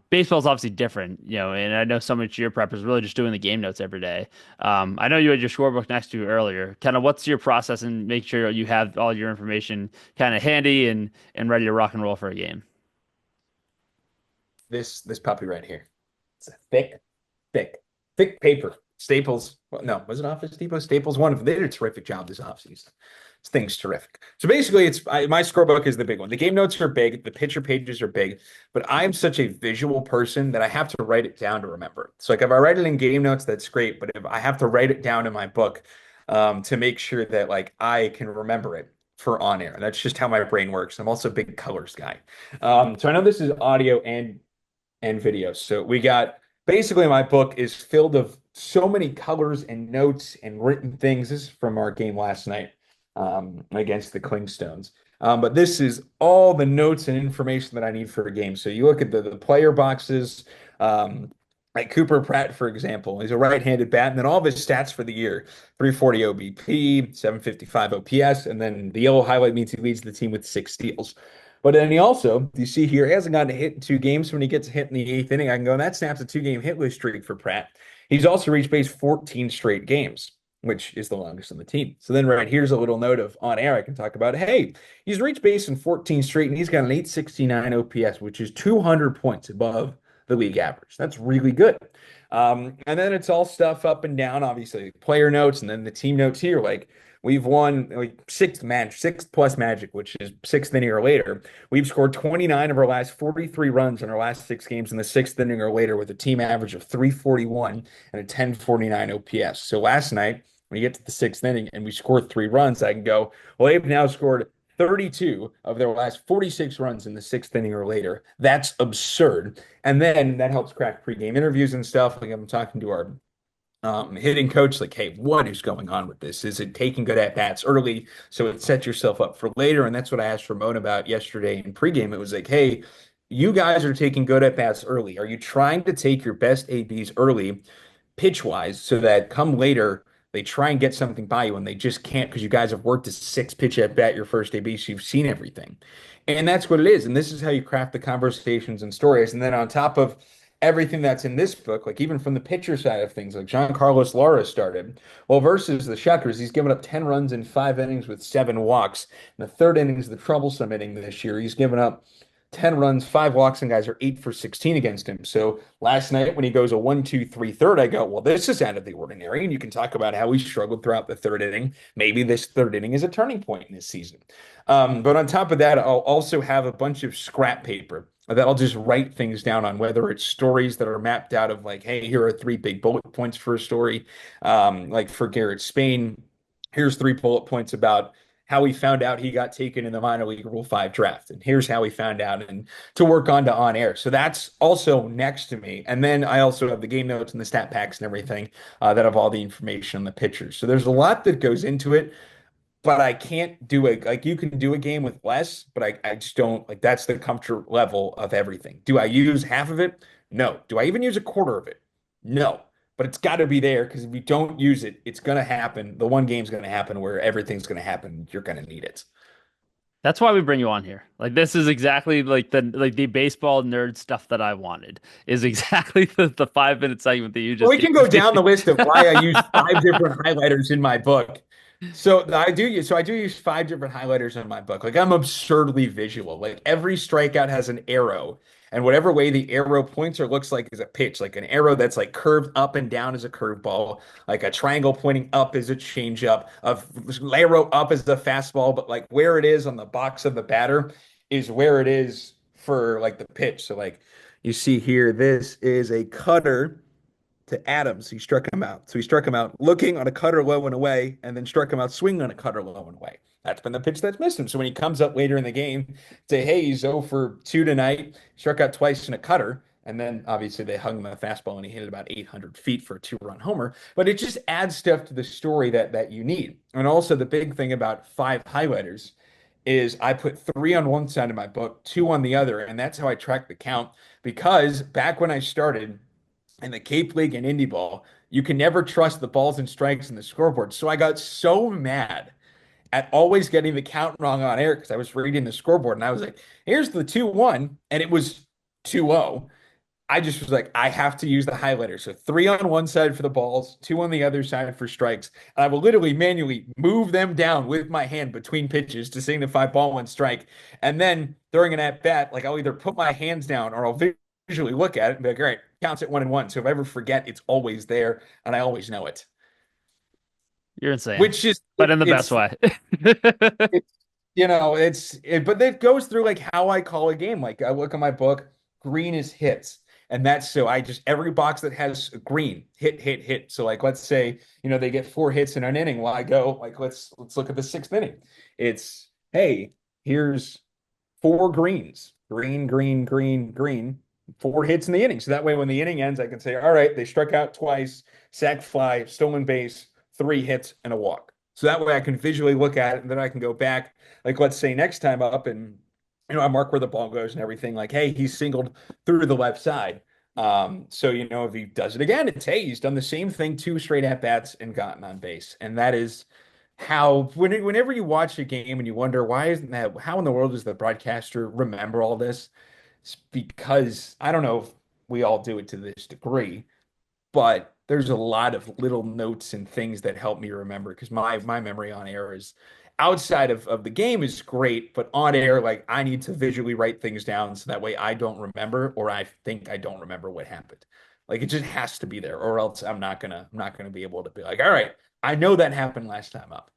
Baseball's obviously different, and I know so much of your prep is really just doing the game notes every day. I know you had your scorebook next to you earlier. Kind of what's your process and make sure you have all your information kind of handy and ready to rock and roll for a game. This puppy right here. It's a thick, thick paper. Staples, well, no, was it Office Depot? Staples one. They did a terrific job this offseason. This thing's terrific. So basically, my scorebook is the big one. The game notes are big, the picture pages are big, but I'm such a visual person that I have to write it down to remember. So like if I write it in game notes, that's great, but if I have to write it down in my book to make sure that like I can remember it for on air. That's just how my brain works. I'm also a big colors guy. So I know this is audio and videos. So we got basically my book is filled of so many colors and notes and written things. This is from our game last night against the Clingstones. But this is all the notes and information that I need for a game. So you look at the player boxes, like Cooper Pratt, for example, he's a right-handed bat, and then all of his stats for the year: 340 OBP, 755 OPS, and then the yellow highlight means he leads the team with 6 steals. But then he also, you see here, he hasn't gotten a hit in 2 games. When he gets a hit in the eighth inning, I can go, and that snaps a 2 game hitless streak for Pratt. He's also reached base 14 straight games, which is the longest on the team. So then right here's a little note of on air I can talk about. Hey, he's reached base in 14 straight, and he's got an 869 OPS, which is 200 points above the league average. That's really good. And then it's all stuff up and down, obviously, player notes, and then the team notes here. Like we've won like sixth plus magic, which is sixth inning or later. We've scored 29 of our last 43 runs in our last 6 games in the sixth inning or later with a team average of 341 and a 1049 OPS. So last night, when you get to the sixth inning and we scored 3 runs, I can go, well, they've now scored 32 of their last 46 runs in the sixth inning or later. That's absurd. And then that helps craft pregame interviews and stuff. Like I'm talking to our hitting coach, like, hey, what is going on with this? Is it taking good at bats early so it sets yourself up for later? And that's what I asked Ramon about yesterday in pregame. It was like, hey, you guys are taking good at bats early. Are you trying to take your best ABs early, pitch wise, so that come later they try and get something by you and they just can't because you guys have worked a 6 pitch at bat your first AB, so you've seen everything. And that's what it is. And this is how you craft the conversations and stories. And then on top of everything that's in this book, like even from the pitcher side of things, like John Carlos Lara started. Well, versus the Shuckers, he's given up 10 runs in 5 innings with 7 walks. In the third inning is the troublesome inning this year. He's given up 10 runs, 5 walks, and guys are 8 for 16 against him. So last night when he goes a 1-2-3 third, I go, well, this is out of the ordinary. And you can talk about how he struggled throughout the third inning. Maybe this third inning is a turning point in this season. But on top of that, I'll also have a bunch of scrap paper that I'll just write things down on, whether it's stories that are mapped out of like, hey, here are 3 big bullet points for a story. Like for Garrett Spain, here's 3 bullet points about how he found out he got taken in the minor league Rule 5 draft. And here's how he found out and to work on to on air. So that's also next to me. And then I also have the game notes and the stat packs and everything that have all the information on the pitchers. So there's a lot that goes into it, but I can't do it. Like you can do a game with less, but I just don't like that's the comfort level of everything. Do I use half of it? No. Do I even use a quarter of it? No. But it's got to be there because if you don't use it, it's going to happen. The one game's going to happen where everything's going to happen. You're going to need it. That's why we bring you on here. Like this is exactly like the baseball nerd stuff that I wanted is exactly the 5 minute segment that you Well, just we gave can go me. down the list of why I use 5 different highlighters in my book. So I do use 5 different highlighters in my book. Like I'm absurdly visual. Like every strikeout has an arrow, and whatever way the arrow points or looks like is a pitch. Like an arrow that's like curved up and down is a curveball. Like a triangle pointing up is a changeup. A arrow up is the fastball, but like where it is on the box of the batter is where it is for like the pitch. So like you see here, this is a cutter to Adams. He struck him out. So he struck him out looking on a cutter low and away, and then struck him out swinging on a cutter low and away. That's been the pitch that's missed him. So when he comes up later in the game, say, hey, he's 0 for 2 tonight, struck out twice in a cutter. And then obviously they hung him a fastball and he hit it about 800 feet for a 2 run homer. But it just adds stuff to the story that you need. And also the big thing about 5 highlighters is I put 3 on one side of my book, 2 on the other, and that's how I track the count. Because back when I started, in the Cape League and Indie Ball, you can never trust the balls and strikes in the scoreboard. So I got so mad at always getting the count wrong on air because I was reading the scoreboard and I was like, here's the 2-1. And it was 2-0. I just was like, I have to use the highlighter. So three on one side for the balls, two on the other side for strikes. And I will literally manually move them down with my hand between pitches to signify ball one strike. And then during an at bat, like I'll either put my hands down or I'll visually look at it and be like, all right, counts at 1-1. So if I ever forget, it's always there and I always know it. You're insane, Which is but in the best it's way. it's but it goes through like how I call a game. Like I look at my book, green is hits. And that's so I just every box that has green, hit, hit, hit. So like let's say, they get 4 hits in an inning. Well, I go like let's look at the sixth inning. It's hey, here's 4 greens. Green, green, green, green. 4 hits in the inning. So that way when the inning ends, I can say, all right, they struck out twice, sac fly, stolen base, 3 hits, and a walk. So that way I can visually look at it and then I can go back, like let's say next time up and I mark where the ball goes and everything, like, hey, he's singled through the left side. So if he does it again, it's hey, he's done the same thing 2 straight at bats and gotten on base. And that is how whenever you watch a game and you wonder why isn't that how in the world does the broadcaster remember all this? It's because I don't know if we all do it to this degree, but there's a lot of little notes and things that help me remember because my memory on air is outside of the game is great, but on air, like I need to visually write things down so that way I don't remember or I think I don't remember what happened. Like it just has to be there, or else I'm not gonna be able to be like, all right, I know that happened last time up.